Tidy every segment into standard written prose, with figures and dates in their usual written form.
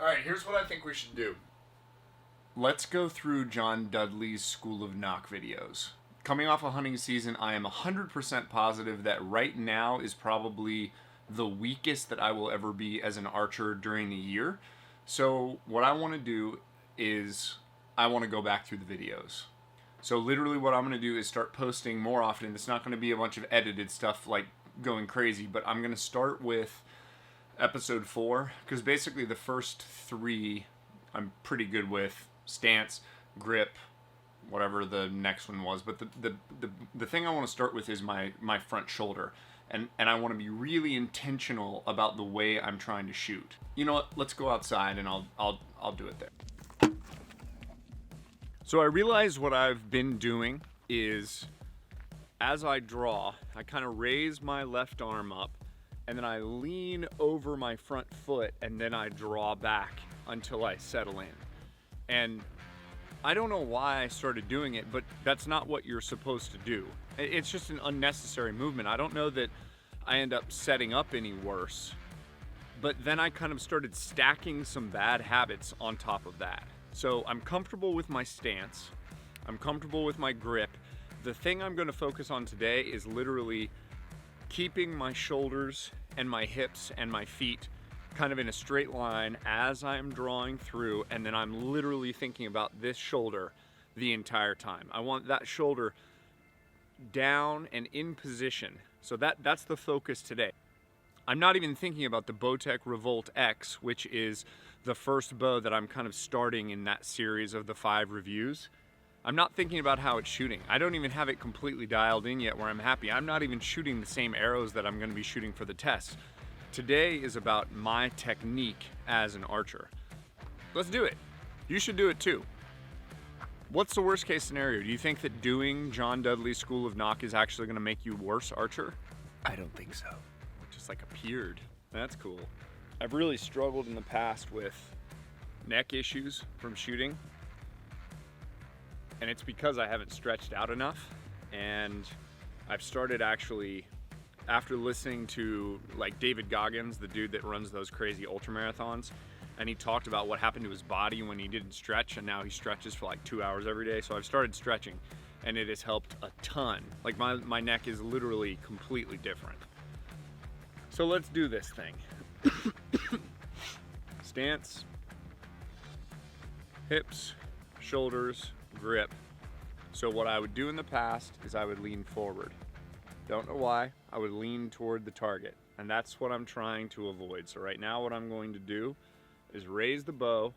Alright, here's what I think we should do. Let's go through John Dudley's School of Nock videos. Coming off a hunting season, I am 100% positive that right now is probably the weakest that I will ever be as an archer during the year. So what I want to do is I want to go back through the videos. So literally what I'm going to do is start posting more often. It's not going to be a bunch of edited stuff like going crazy, but I'm going to start with episode 4, because basically the first 3 I'm pretty good with: stance, grip, whatever the next one was. But the thing I want to start with is my front shoulder, and I want to be really intentional about the way I'm trying to shoot. You know what? Let's go outside and I'll do it there. So I realize what I've been doing is, as I draw, I kind of raise my left arm up, and then I lean over my front foot, and then I draw back until I settle in. And I don't know why I started doing it, but that's not what you're supposed to do. It's just an unnecessary movement. I don't know that I end up setting up any worse, but then I kind of started stacking some bad habits on top of that. So I'm comfortable with my stance. I'm comfortable with my grip. The thing I'm going to focus on today is literally keeping my shoulders and my hips and my feet kind of in a straight line as I'm drawing through, and then I'm literally thinking about this shoulder the entire time. I want that shoulder down and in position. So that's the focus today. I'm not even thinking about the Bowtech Revolt X, which is the first bow that I'm kind of starting in that series of the 5 reviews. I'm not thinking about how it's shooting. I don't even have it completely dialed in yet where I'm happy. I'm not even shooting the same arrows that I'm going to be shooting for the test. Today is about my technique as an archer. Let's do it. You should do it too. What's the worst case scenario? Do you think that doing John Dudley's School of Nock is actually going to make you worse archer? I don't think so. Just like appeared. That's cool. I've really struggled in the past with neck issues from shooting. And it's because I haven't stretched out enough. And I've started actually, after listening to like David Goggins, the dude that runs those crazy ultramarathons, and he talked about what happened to his body when he didn't stretch, and now he stretches for like 2 hours every day. So I've started stretching, and it has helped a ton. Like my neck is literally completely different. So let's do this thing. Stance, hips, shoulders, grip. So what I would do in the past is I would lean forward. Don't know why. I would lean toward the target, and that's what I'm trying to avoid. So right now what I'm going to do is raise the bow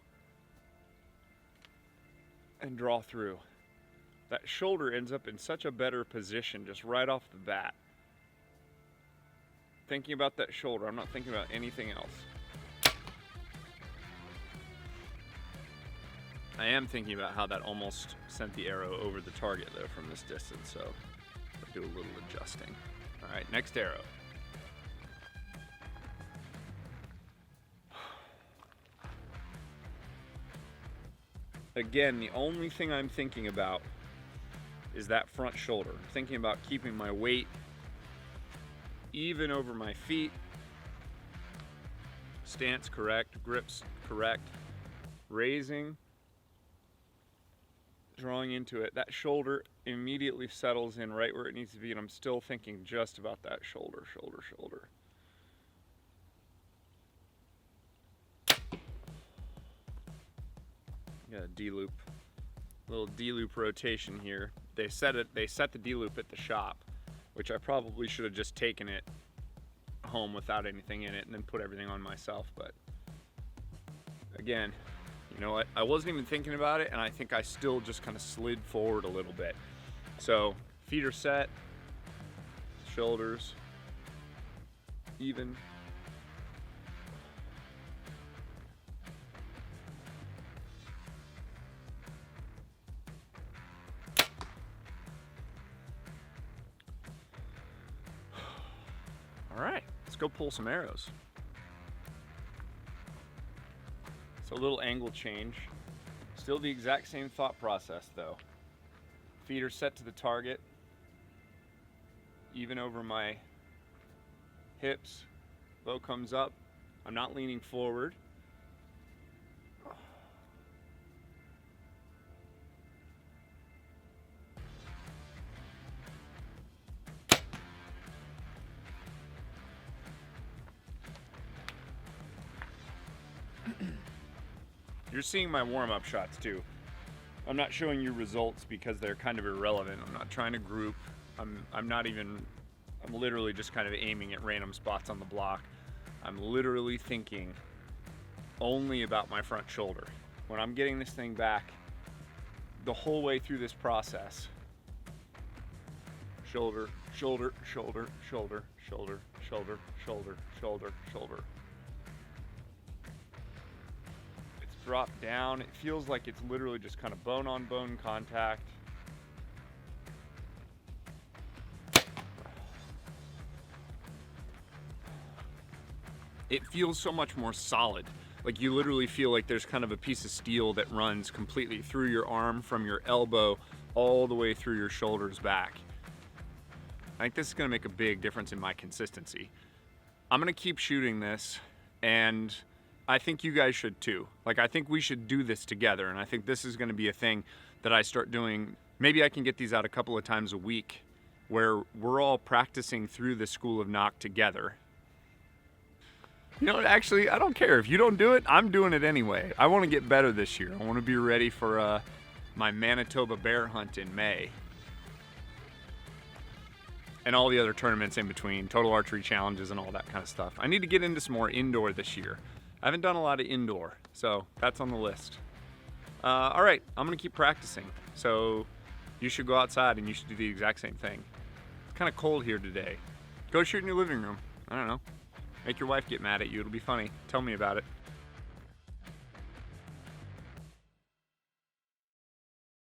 and draw through. That shoulder ends up in such a better position just right off the bat. Thinking about that shoulder, I'm not thinking about anything else. I am thinking about how that almost sent the arrow over the target though from this distance, so I'll do a little adjusting. All right, next arrow. Again, the only thing I'm thinking about is that front shoulder. I'm thinking about keeping my weight even over my feet. Stance correct, grips correct, raising, drawing into it. That shoulder immediately settles in right where it needs to be, and I'm still thinking just about that shoulder, shoulder, shoulder. Got a D-loop, little D-loop rotation here. They set the D-loop at the shop, which I probably should have just taken it home without anything in it and then put everything on myself. But again, you know what? I wasn't even thinking about it, and I think I still just kind of slid forward a little bit. So feet are set, shoulders even. All right, let's go pull some arrows. So a little angle change. Still the exact same thought process though. Feet are set to the target, even over my hips. Bow comes up. I'm not leaning forward. You're seeing my warm-up shots too. I'm not showing you results because they're kind of irrelevant. I'm not trying to group. I'm literally just kind of aiming at random spots on the block. I'm literally thinking only about my front shoulder. When I'm getting this thing back, the whole way through this process, shoulder, shoulder, shoulder, shoulder, shoulder, shoulder, shoulder, shoulder, shoulder. It's dropped down. It feels like it's literally just kind of bone on bone contact. It feels so much more solid. Like you literally feel like there's kind of a piece of steel that runs completely through your arm from your elbow all the way through your shoulders back. I think this is gonna make a big difference in my consistency. I'm gonna keep shooting this, and I think you guys should too. Like I think we should do this together, and I think this is gonna be a thing that I start doing. Maybe I can get these out a couple of times a week where we're all practicing through the School of Nock together. You know, actually, I don't care. If you don't do it, I'm doing it anyway. I want to get better this year. I want to be ready for my Manitoba bear hunt in May. And all the other tournaments in between, total archery challenges and all that kind of stuff. I need to get into some more indoor this year. I haven't done a lot of indoor, so that's on the list. All right, I'm going to keep practicing. So you should go outside and you should do the exact same thing. It's kind of cold here today. Go shoot in your living room. I don't know. Make your wife get mad at you. It'll be funny. Tell me about it.